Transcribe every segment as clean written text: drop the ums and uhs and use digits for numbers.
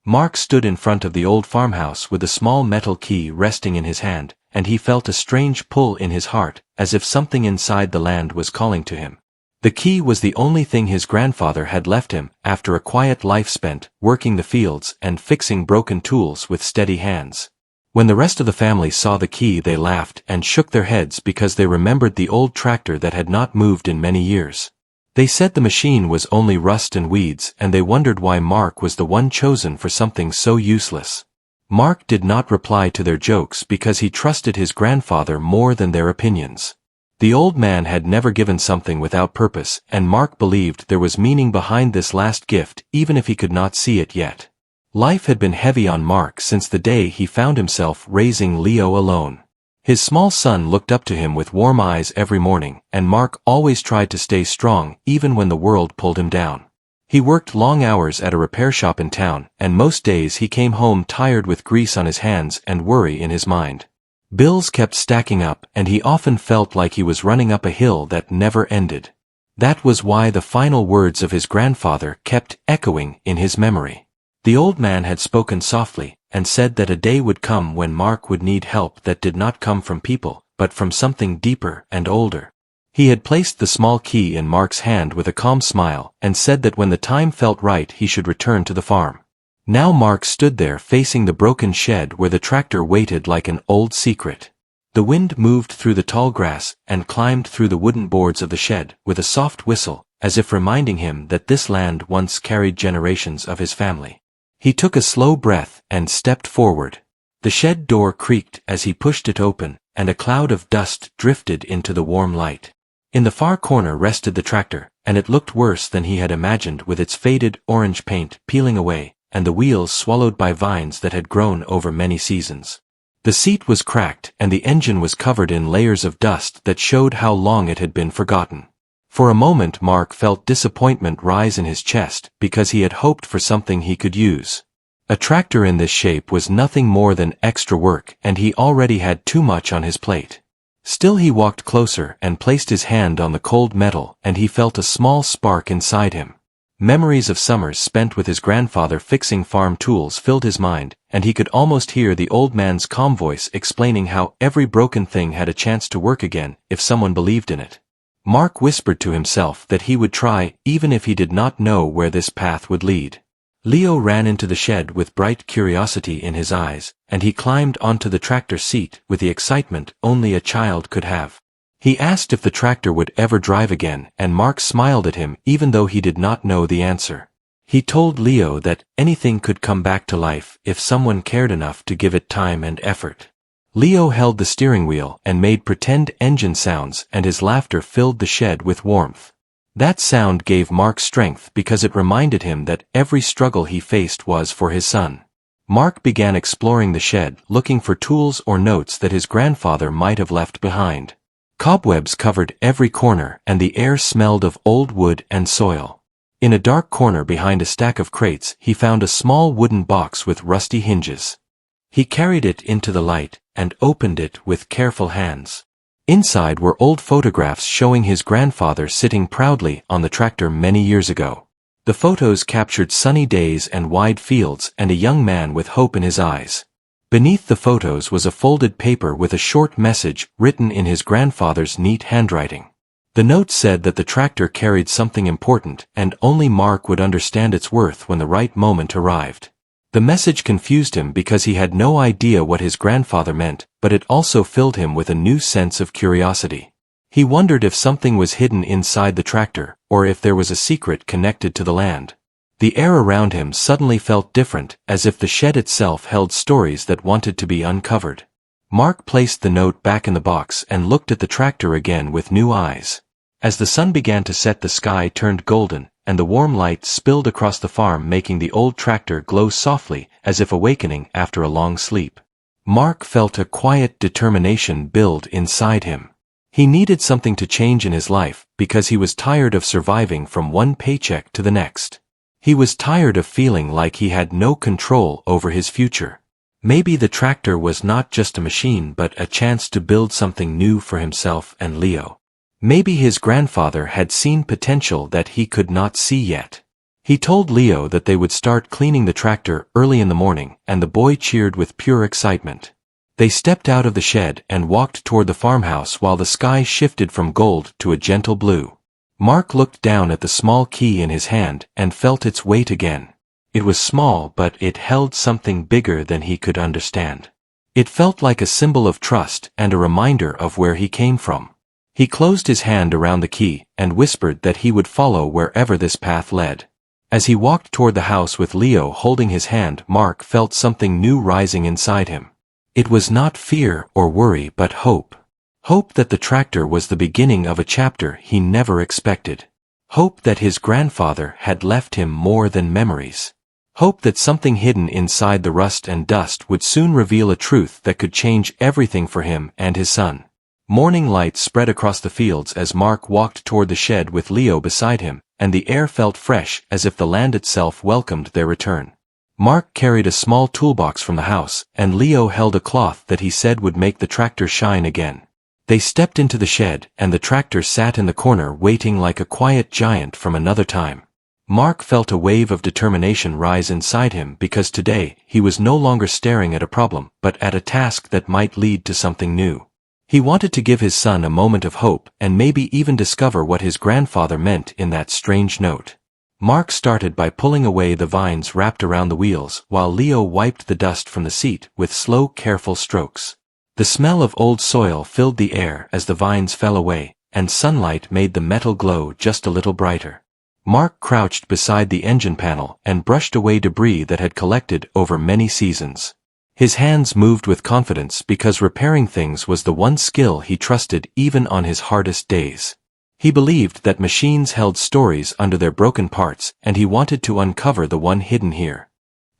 Mark stood in front of the old farmhouse with a small metal key resting in his hand, and he felt a strange pull in his heart, as if something inside the land was calling to him. The key was the only thing his grandfather had left him after a quiet life spent working the fields and fixing broken tools with steady hands. When the rest of the family saw the key, they laughed and shook their heads because they remembered the old tractor that had not moved in many years. They said the machine was only rust and weeds, and they wondered why Mark was the one chosen for something so useless. Mark did not reply to their jokes because he trusted his grandfather more than their opinions. The old man had never given something without purpose, and Mark believed there was meaning behind this last gift even if he could not see it yet. Life had been heavy on Mark since the day he found himself raising Leo alone. His small son looked up to him with warm eyes every morning, and Mark always tried to stay strong even when the world pulled him down. He worked long hours at a repair shop in town, and most days he came home tired with grease on his hands and worry in his mind. Bills kept stacking up, and he often felt like he was running up a hill that never ended. That was why the final words of his grandfather kept echoing in his memory. The old man had spoken softly, and said that a day would come when Mark would need help that did not come from people, but from something deeper and older. He had placed the small key in Mark's hand with a calm smile, and said that when the time felt right he should return to the farm. Now Mark stood there facing the broken shed where the tractor waited like an old secret. The wind moved through the tall grass and climbed through the wooden boards of the shed with a soft whistle, as if reminding him that this land once carried generations of his family. He took a slow breath and stepped forward. The shed door creaked as he pushed it open, and a cloud of dust drifted into the warm light. In the far corner rested the tractor, and it looked worse than he had imagined, with its faded orange paint peeling away, and the wheels swallowed by vines that had grown over many seasons. The seat was cracked, and the engine was covered in layers of dust that showed how long it had been forgotten. For a moment Mark felt disappointment rise in his chest, because he had hoped for something he could use. A tractor in this shape was nothing more than extra work, and he already had too much on his plate. Still he walked closer and placed his hand on the cold metal, and he felt a small spark inside him. Memories of summers spent with his grandfather fixing farm tools filled his mind, and he could almost hear the old man's calm voice explaining how every broken thing had a chance to work again if someone believed in it. Mark whispered to himself that he would try, even if he did not know where this path would lead. Leo ran into the shed with bright curiosity in his eyes, and he climbed onto the tractor seat with the excitement only a child could have. He asked if the tractor would ever drive again, and Mark smiled at him even though he did not know the answer. He told Leo that anything could come back to life if someone cared enough to give it time and effort. Leo held the steering wheel and made pretend engine sounds, and his laughter filled the shed with warmth. That sound gave Mark strength because it reminded him that every struggle he faced was for his son. Mark began exploring the shed, looking for tools or notes that his grandfather might have left behind. Cobwebs covered every corner, and the air smelled of old wood and soil. In a dark corner behind a stack of crates, he found a small wooden box with rusty hinges. He carried it into the light and opened it with careful hands. Inside were old photographs showing his grandfather sitting proudly on the tractor many years ago. The photos captured sunny days and wide fields and a young man with hope in his eyes. Beneath the photos was a folded paper with a short message written in his grandfather's neat handwriting. The note said that the tractor carried something important, and only Mark would understand its worth when the right moment arrived. The message confused him because he had no idea what his grandfather meant, but it also filled him with a new sense of curiosity. He wondered if something was hidden inside the tractor, or if there was a secret connected to the land. The air around him suddenly felt different, as if the shed itself held stories that wanted to be uncovered. Mark placed the note back in the box and looked at the tractor again with new eyes. As the sun began to set, the sky turned golden, and the warm light spilled across the farm, making the old tractor glow softly, as if awakening after a long sleep. Mark felt a quiet determination build inside him. He needed something to change in his life, because he was tired of surviving from one paycheck to the next. He was tired of feeling like he had no control over his future. Maybe the tractor was not just a machine but a chance to build something new for himself and Leo. Maybe his grandfather had seen potential that he could not see yet. He told Leo that they would start cleaning the tractor early in the morning, and the boy cheered with pure excitement. They stepped out of the shed and walked toward the farmhouse while the sky shifted from gold to a gentle blue. Mark looked down at the small key in his hand and felt its weight again. It was small, but it held something bigger than he could understand. It felt like a symbol of trust and a reminder of where he came from. He closed his hand around the key and whispered that he would follow wherever this path led. As he walked toward the house with Leo holding his hand, Mark felt something new rising inside him. It was not fear or worry but hope. Hope that the tractor was the beginning of a chapter he never expected. Hope that his grandfather had left him more than memories. Hope that something hidden inside the rust and dust would soon reveal a truth that could change everything for him and his son. Morning light spread across the fields as Mark walked toward the shed with Leo beside him, and the air felt fresh as if the land itself welcomed their return. Mark carried a small toolbox from the house, and Leo held a cloth that he said would make the tractor shine again. They stepped into the shed, and the tractor sat in the corner waiting like a quiet giant from another time. Mark felt a wave of determination rise inside him because today he was no longer staring at a problem, but at a task that might lead to something new. He wanted to give his son a moment of hope and maybe even discover what his grandfather meant in that strange note. Mark started by pulling away the vines wrapped around the wheels while Leo wiped the dust from the seat with slow, careful strokes. The smell of old soil filled the air as the vines fell away, and sunlight made the metal glow just a little brighter. Mark crouched beside the engine panel and brushed away debris that had collected over many seasons. His hands moved with confidence because repairing things was the one skill he trusted even on his hardest days. He believed that machines held stories under their broken parts, and he wanted to uncover the one hidden here.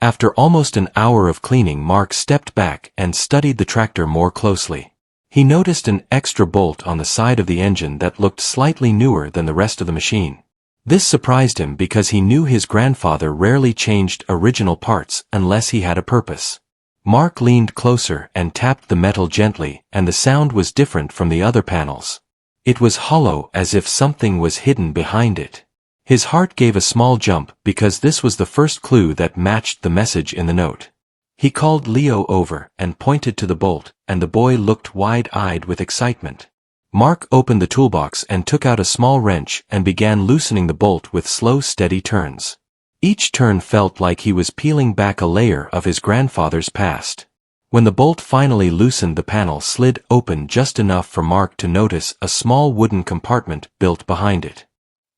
After almost an hour of cleaning, Mark stepped back and studied the tractor more closely. He noticed an extra bolt on the side of the engine that looked slightly newer than the rest of the machine. This surprised him because he knew his grandfather rarely changed original parts unless he had a purpose. Mark leaned closer and tapped the metal gently, and the sound was different from the other panels. It was hollow, as if something was hidden behind it. His heart gave a small jump because this was the first clue that matched the message in the note. He called Leo over and pointed to the bolt, and the boy looked wide-eyed with excitement. Mark opened the toolbox and took out a small wrench and began loosening the bolt with slow, steady turns. Each turn felt like he was peeling back a layer of his grandfather's past. When the bolt finally loosened, the panel slid open just enough for Mark to notice a small wooden compartment built behind it.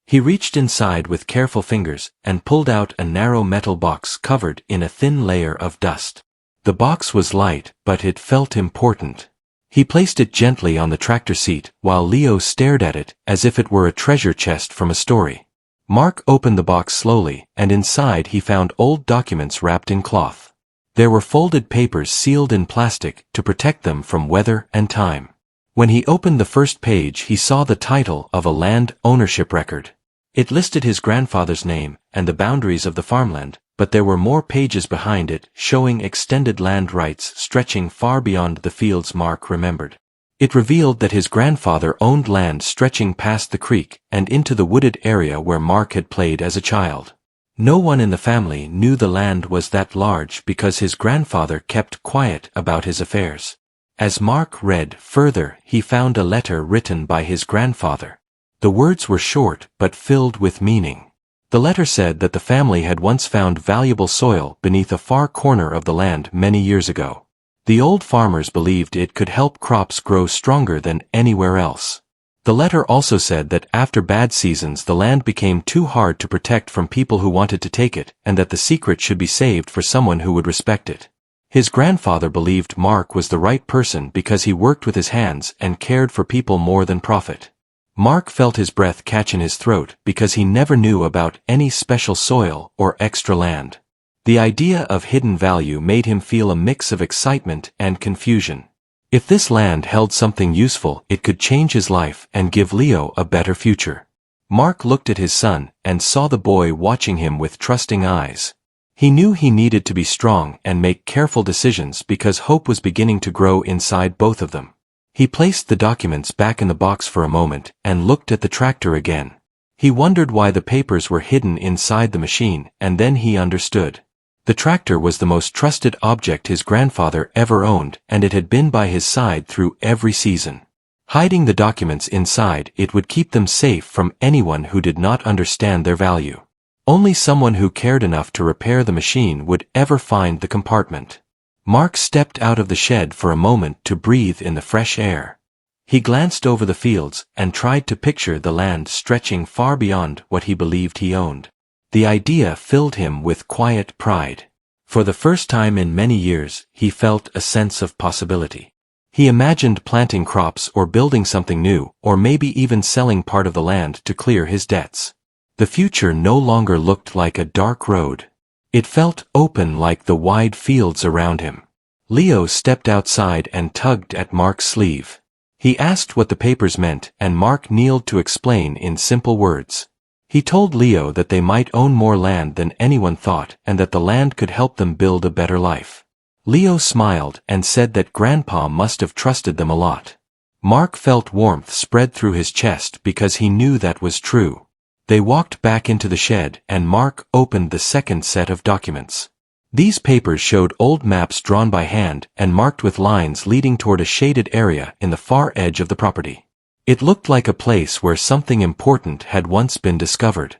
He reached inside with careful fingers and pulled out a narrow metal box covered in a thin layer of dust. The box was light, but it felt important. He placed it gently on the tractor seat while Leo stared at it as if it were a treasure chest from a story. Mark opened the box slowly, and inside he found old documents wrapped in cloth. There were folded papers sealed in plastic to protect them from weather and time. When he opened the first page, he saw the title of a land ownership record. It listed his grandfather's name and the boundaries of the farmland, but there were more pages behind it showing extended land rights stretching far beyond the fields Mark remembered. It revealed that his grandfather owned land stretching past the creek and into the wooded area where Mark had played as a child. No one in the family knew the land was that large because his grandfather kept quiet about his affairs. As Mark read further, he found a letter written by his grandfather. The words were short but filled with meaning. The letter said that the family had once found valuable soil beneath a far corner of the land many years ago. The old farmers believed it could help crops grow stronger than anywhere else. The letter also said that after bad seasons the land became too hard to protect from people who wanted to take it, and that the secret should be saved for someone who would respect it. His grandfather believed Mark was the right person because he worked with his hands and cared for people more than profit. Mark felt his breath catch in his throat because he never knew about any special soil or extra land. The idea of hidden value made him feel a mix of excitement and confusion. If this land held something useful, it could change his life and give Leo a better future. Mark looked at his son and saw the boy watching him with trusting eyes. He knew he needed to be strong and make careful decisions because hope was beginning to grow inside both of them. He placed the documents back in the box for a moment and looked at the tractor again. He wondered why the papers were hidden inside the machine, and then he understood. The tractor was the most trusted object his grandfather ever owned, and it had been by his side through every season. Hiding the documents inside it would keep them safe from anyone who did not understand their value. Only someone who cared enough to repair the machine would ever find the compartment. Mark stepped out of the shed for a moment to breathe in the fresh air. He glanced over the fields and tried to picture the land stretching far beyond what he believed he owned. The idea filled him with quiet pride. For the first time in many years, he felt a sense of possibility. He imagined planting crops or building something new, or maybe even selling part of the land to clear his debts. The future no longer looked like a dark road. It felt open like the wide fields around him. Leo stepped outside and tugged at Mark's sleeve. He asked what the papers meant, and Mark kneeled to explain in simple words. He told Leo that they might own more land than anyone thought, and that the land could help them build a better life. Leo smiled and said that Grandpa must have trusted them a lot. Mark felt warmth spread through his chest because he knew that was true. They walked back into the shed, and Mark opened the second set of documents. These papers showed old maps drawn by hand and marked with lines leading toward a shaded area in the far edge of the property. It looked like a place where something important had once been discovered.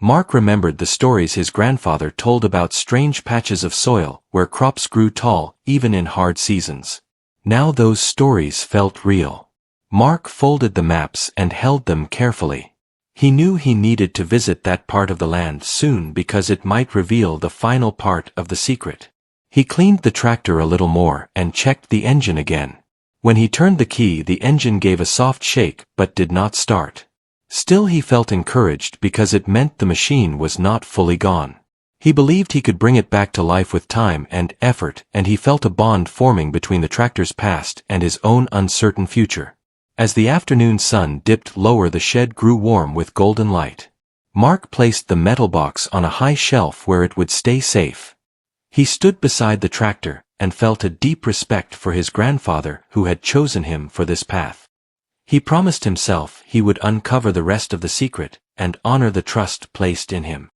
Mark remembered the stories his grandfather told about strange patches of soil where crops grew tall even in hard seasons. Now those stories felt real. Mark folded the maps and held them carefully. He knew he needed to visit that part of the land soon because it might reveal the final part of the secret. He cleaned the tractor a little more and checked the engine again. When he turned the key, the engine gave a soft shake but did not start. Still, he felt encouraged because it meant the machine was not fully gone. He believed he could bring it back to life with time and effort, and he felt a bond forming between the tractor's past and his own uncertain future. As the afternoon sun dipped lower, the shed grew warm with golden light. Mark placed the metal box on a high shelf where it would stay safe. He stood beside the tractor and felt a deep respect for his grandfather who had chosen him for this path. He promised himself he would uncover the rest of the secret and honor the trust placed in him.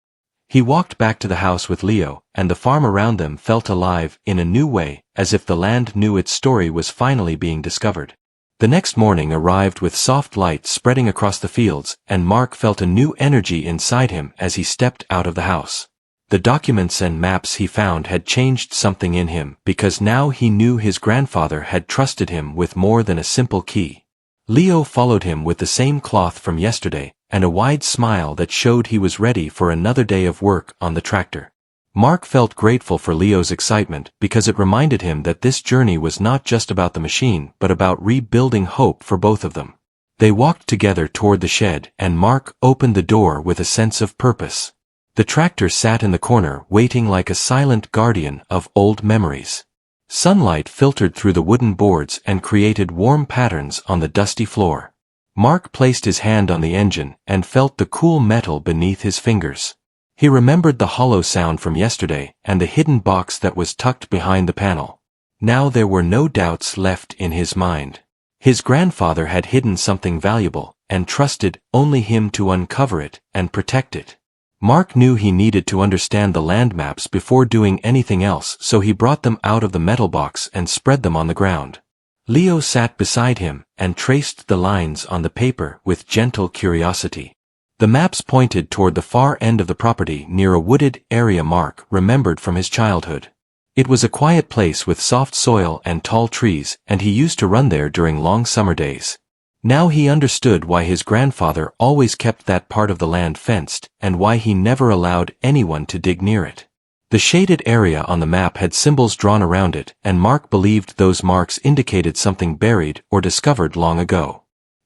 He walked back to the house with Leo, and the farm around them felt alive in a new way, as if the land knew its story was finally being discovered. The next morning arrived with soft light spreading across the fields, and Mark felt a new energy inside him as he stepped out of the house. The documents and maps he found had changed something in him because now he knew his grandfather had trusted him with more than a simple key. Leo followed him with the same cloth from yesterday and a wide smile that showed he was ready for another day of work on the tractor. Mark felt grateful for Leo's excitement because it reminded him that this journey was not just about the machine but about rebuilding hope for both of them. They walked together toward the shed, and Mark opened the door with a sense of purpose. The tractor sat in the corner waiting like a silent guardian of old memories. Sunlight filtered through the wooden boards and created warm patterns on the dusty floor. Mark placed his hand on the engine and felt the cool metal beneath his fingers. He remembered the hollow sound from yesterday and the hidden box that was tucked behind the panel. Now there were no doubts left in his mind. His grandfather had hidden something valuable and trusted only him to uncover it and protect it. Mark knew he needed to understand the land maps before doing anything else, so he brought them out of the metal box and spread them on the ground. Leo sat beside him and traced the lines on the paper with gentle curiosity. The maps pointed toward the far end of the property near a wooded area Mark remembered from his childhood. It was a quiet place with soft soil and tall trees, and he used to run there during long summer days. Now he understood why his grandfather always kept that part of the land fenced, and why he never allowed anyone to dig near it. The shaded area on the map had symbols drawn around it, and Mark believed those marks indicated something buried or discovered long ago.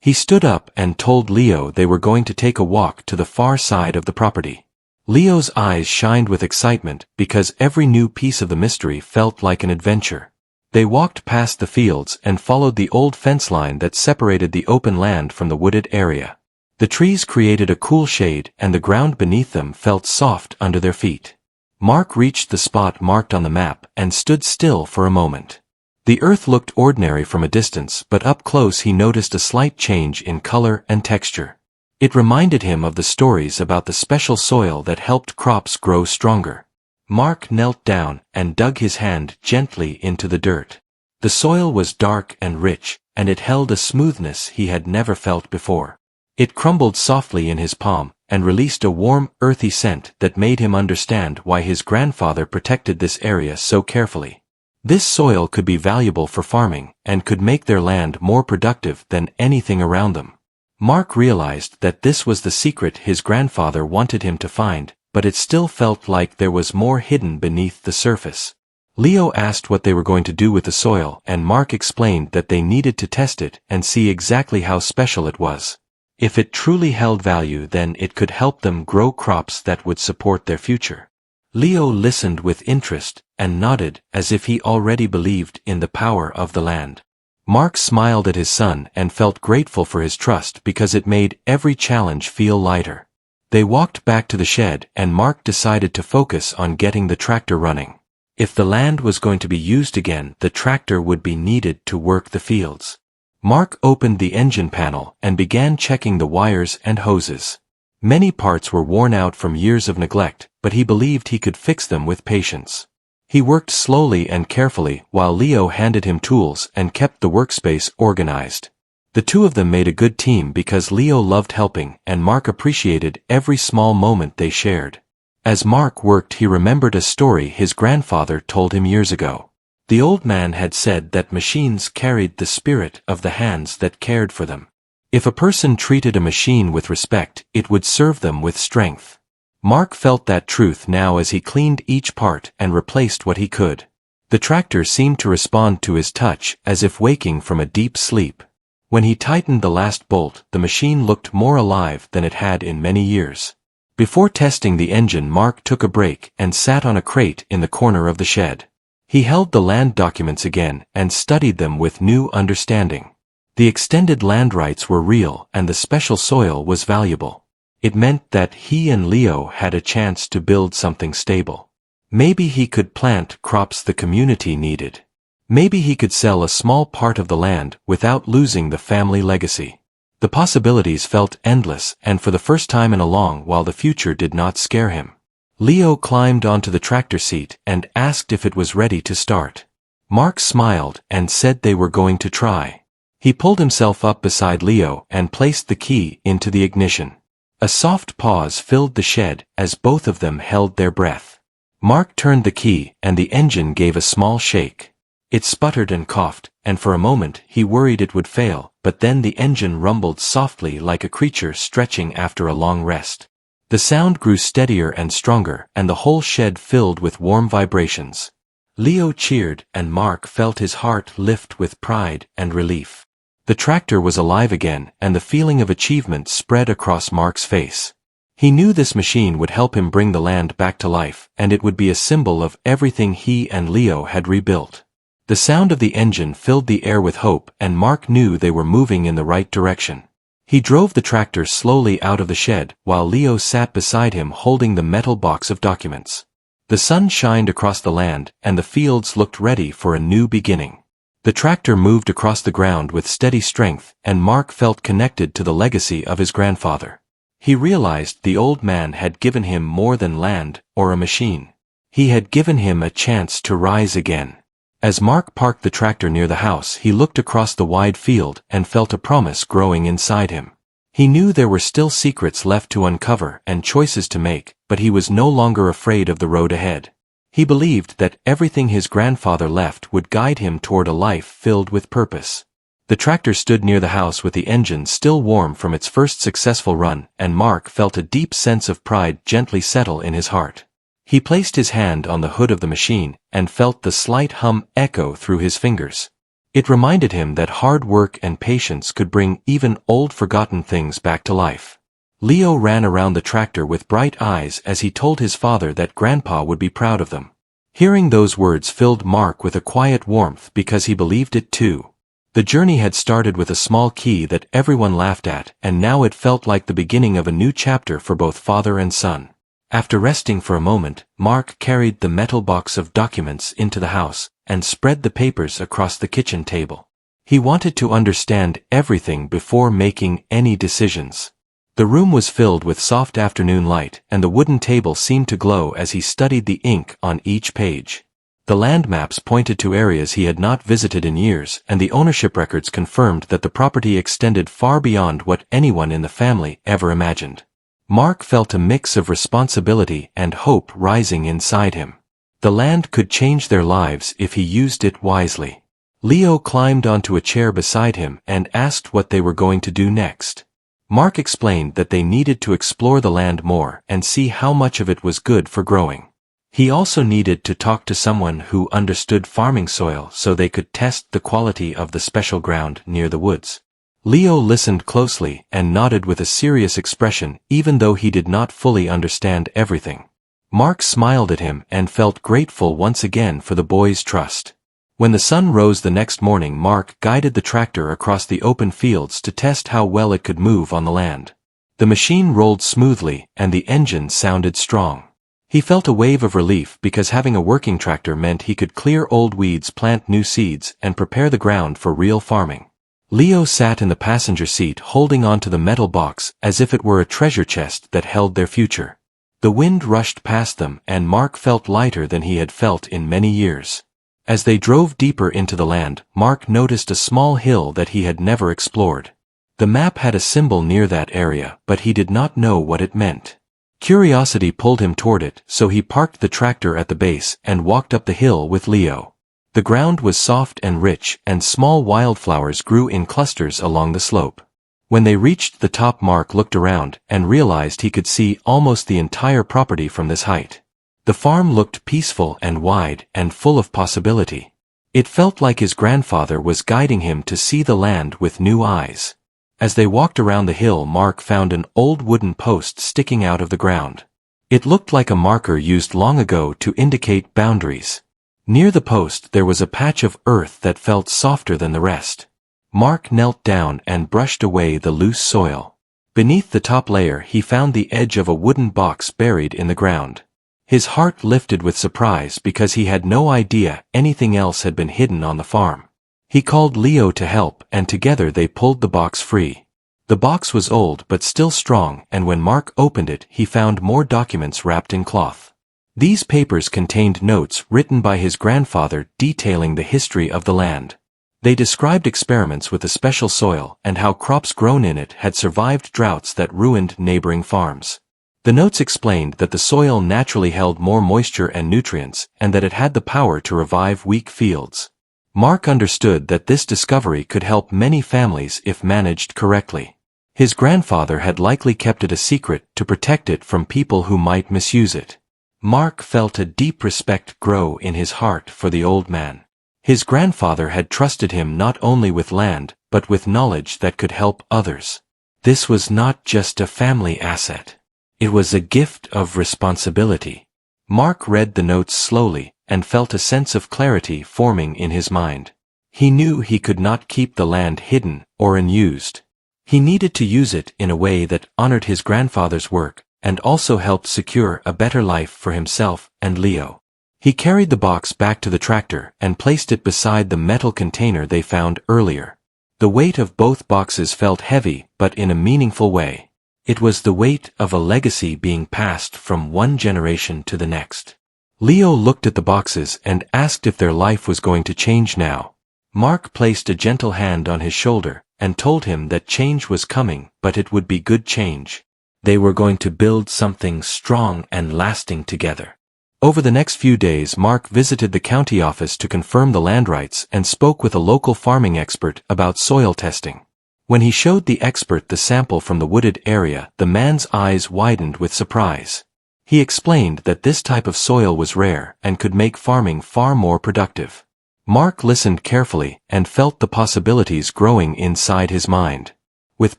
He stood up and told Leo they were going to take a walk to the far side of the property. Leo's eyes shined with excitement because every new piece of the mystery felt like an adventure. They walked past the fields and followed the old fence line that separated the open land from the wooded area. The trees created a cool shade, and the ground beneath them felt soft under their feet. Mark reached the spot marked on the map and stood still for a moment. The earth looked ordinary from a distance, but up close he noticed a slight change in color and texture. It reminded him of the stories about the special soil that helped crops grow stronger. Mark knelt down and dug his hand gently into the dirt. The soil was dark and rich, and it held a smoothness he had never felt before. It crumbled softly in his palm, and released a warm, earthy scent that made him understand why his grandfather protected this area so carefully. This soil could be valuable for farming, and could make their land more productive than anything around them. Mark realized that this was the secret his grandfather wanted him to find, but it still felt like there was more hidden beneath the surface. Leo asked what they were going to do with the soil, and Mark explained that they needed to test it and see exactly how special it was. If it truly held value, then it could help them grow crops that would support their future. Leo listened with interest and nodded as if he already believed in the power of the land. Mark smiled at his son and felt grateful for his trust because it made every challenge feel lighter. They walked back to the shed, and Mark decided to focus on getting the tractor running. If the land was going to be used again, the tractor would be needed to work the fields. Mark opened the engine panel and began checking the wires and hoses. Many parts were worn out from years of neglect, but he believed he could fix them with patience. He worked slowly and carefully while Leo handed him tools and kept the workspace organized. The two of them made a good team because Leo loved helping and Mark appreciated every small moment they shared. As Mark worked, he remembered a story his grandfather told him years ago. The old man had said that machines carried the spirit of the hands that cared for them. If a person treated a machine with respect, it would serve them with strength. Mark felt that truth now as he cleaned each part and replaced what he could. The tractor seemed to respond to his touch as if waking from a deep sleep. When he tightened the last bolt, the machine looked more alive than it had in many years. Before testing the engine, Mark took a break and sat on a crate in the corner of the shed. He held the land documents again and studied them with new understanding. The extended land rights were real and the special soil was valuable. It meant that he and Leo had a chance to build something stable. Maybe he could plant crops the community needed. Maybe he could sell a small part of the land without losing the family legacy. The possibilities felt endless, and for the first time in a long while the future did not scare him. Leo climbed onto the tractor seat and asked if it was ready to start. Mark smiled and said they were going to try. He pulled himself up beside Leo and placed the key into the ignition. A soft pause filled the shed as both of them held their breath. Mark turned the key and the engine gave a small shake. It sputtered and coughed, and for a moment he worried it would fail, but then the engine rumbled softly like a creature stretching after a long rest. The sound grew steadier and stronger, and the whole shed filled with warm vibrations. Leo cheered, and Mark felt his heart lift with pride and relief. The tractor was alive again, and the feeling of achievement spread across Mark's face. He knew this machine would help him bring the land back to life, and it would be a symbol of everything he and Leo had rebuilt. The sound of the engine filled the air with hope, and Mark knew they were moving in the right direction. He drove the tractor slowly out of the shed, while Leo sat beside him holding the metal box of documents. The sun shined across the land, and the fields looked ready for a new beginning. The tractor moved across the ground with steady strength, and Mark felt connected to the legacy of his grandfather. He realized the old man had given him more than land or a machine. He had given him a chance to rise again. As Mark parked the tractor near the house, he looked across the wide field and felt a promise growing inside him. He knew there were still secrets left to uncover and choices to make, but he was no longer afraid of the road ahead. He believed that everything his grandfather left would guide him toward a life filled with purpose. The tractor stood near the house with the engine still warm from its first successful run, and Mark felt a deep sense of pride gently settle in his heart. He placed his hand on the hood of the machine and felt the slight hum echo through his fingers. It reminded him that hard work and patience could bring even old forgotten things back to life. Leo ran around the tractor with bright eyes as he told his father that Grandpa would be proud of them. Hearing those words filled Mark with a quiet warmth because he believed it too. The journey had started with a small key that everyone laughed at, and now it felt like the beginning of a new chapter for both father and son. After resting for a moment, Mark carried the metal box of documents into the house and spread the papers across the kitchen table. He wanted to understand everything before making any decisions. The room was filled with soft afternoon light, and the wooden table seemed to glow as he studied the ink on each page. The land maps pointed to areas he had not visited in years, and the ownership records confirmed that the property extended far beyond what anyone in the family ever imagined. Mark felt a mix of responsibility and hope rising inside him. The land could change their lives if he used it wisely. Leo climbed onto a chair beside him and asked what they were going to do next. Mark explained that they needed to explore the land more and see how much of it was good for growing. He also needed to talk to someone who understood farming soil so they could test the quality of the special ground near the woods. Leo listened closely and nodded with a serious expression, even though he did not fully understand everything. Mark smiled at him and felt grateful once again for the boy's trust. When the sun rose the next morning, Mark guided the tractor across the open fields to test how well it could move on the land. The machine rolled smoothly and the engine sounded strong. He felt a wave of relief because having a working tractor meant he could clear old weeds, plant new seeds, and prepare the ground for real farming. Leo sat in the passenger seat holding onto the metal box as if it were a treasure chest that held their future. The wind rushed past them and Mark felt lighter than he had felt in many years. As they drove deeper into the land, Mark noticed a small hill that he had never explored. The map had a symbol near that area, but he did not know what it meant. Curiosity pulled him toward it, so he parked the tractor at the base and walked up the hill with Leo. The ground was soft and rich, and small wildflowers grew in clusters along the slope. When they reached the top, Mark looked around and realized he could see almost the entire property from this height. The farm looked peaceful and wide and full of possibility. It felt like his grandfather was guiding him to see the land with new eyes. As they walked around the hill, Mark found an old wooden post sticking out of the ground. It looked like a marker used long ago to indicate boundaries. Near the post there was a patch of earth that felt softer than the rest. Mark knelt down and brushed away the loose soil. Beneath the top layer he found the edge of a wooden box buried in the ground. His heart lifted with surprise because he had no idea anything else had been hidden on the farm. He called Leo to help, and together they pulled the box free. The box was old but still strong, and when Mark opened it, he found more documents wrapped in cloth. These papers contained notes written by his grandfather detailing the history of the land. They described experiments with the special soil and how crops grown in it had survived droughts that ruined neighboring farms. The notes explained that the soil naturally held more moisture and nutrients, and that it had the power to revive weak fields. Mark understood that this discovery could help many families if managed correctly. His grandfather had likely kept it a secret to protect it from people who might misuse it. Mark felt a deep respect grow in his heart for the old man. His grandfather had trusted him not only with land, but with knowledge that could help others. This was not just a family asset. It was a gift of responsibility. Mark read the notes slowly, and felt a sense of clarity forming in his mind. He knew he could not keep the land hidden or unused. He needed to use it in a way that honored his grandfather's work, and also helped secure a better life for himself and Leo. He carried the box back to the tractor and placed it beside the metal container they found earlier. The weight of both boxes felt heavy, but in a meaningful way. It was the weight of a legacy being passed from one generation to the next. Leo looked at the boxes and asked if their life was going to change now. Mark placed a gentle hand on his shoulder and told him that change was coming, but it would be good change. They were going to build something strong and lasting together. Over the next few days, Mark visited the county office to confirm the land rights and spoke with a local farming expert about soil testing. When he showed the expert the sample from the wooded area, the man's eyes widened with surprise. He explained that this type of soil was rare and could make farming far more productive. Mark listened carefully and felt the possibilities growing inside his mind. With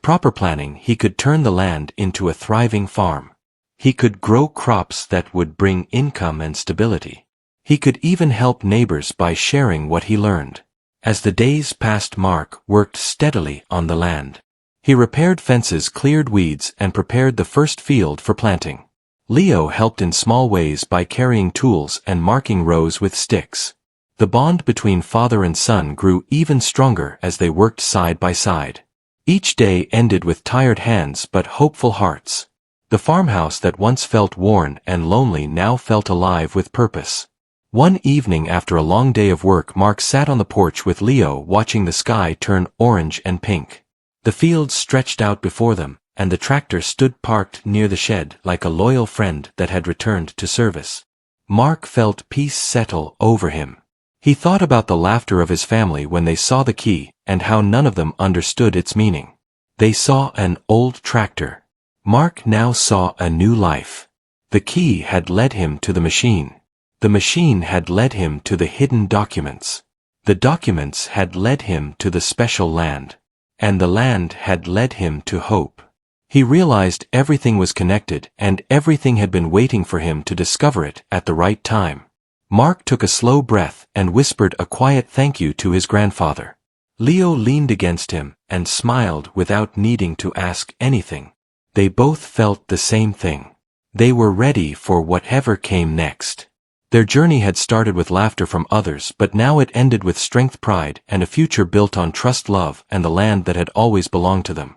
proper planning, he could turn the land into a thriving farm. He could grow crops that would bring income and stability. He could even help neighbors by sharing what he learned. As the days passed, Mark worked steadily on the land. He repaired fences, cleared weeds, and prepared the first field for planting. Leo helped in small ways by carrying tools and marking rows with sticks. The bond between father and son grew even stronger as they worked side by side. Each day ended with tired hands but hopeful hearts. The farmhouse that once felt worn and lonely now felt alive with purpose. One evening after a long day of work, Mark sat on the porch with Leo, watching the sky turn orange and pink. The fields stretched out before them, and the tractor stood parked near the shed like a loyal friend that had returned to service. Mark felt peace settle over him. He thought about the laughter of his family when they saw the key, and how none of them understood its meaning. They saw an old tractor. Mark now saw a new life. The key had led him to the machine. The machine had led him to the hidden documents. The documents had led him to the special land. And the land had led him to hope. He realized everything was connected, and everything had been waiting for him to discover it at the right time. Mark took a slow breath and whispered a quiet thank you to his grandfather. Leo leaned against him and smiled without needing to ask anything. They both felt the same thing. They were ready for whatever came next. Their journey had started with laughter from others, but now it ended with strength, pride, and a future built on trust, love, and the land that had always belonged to them.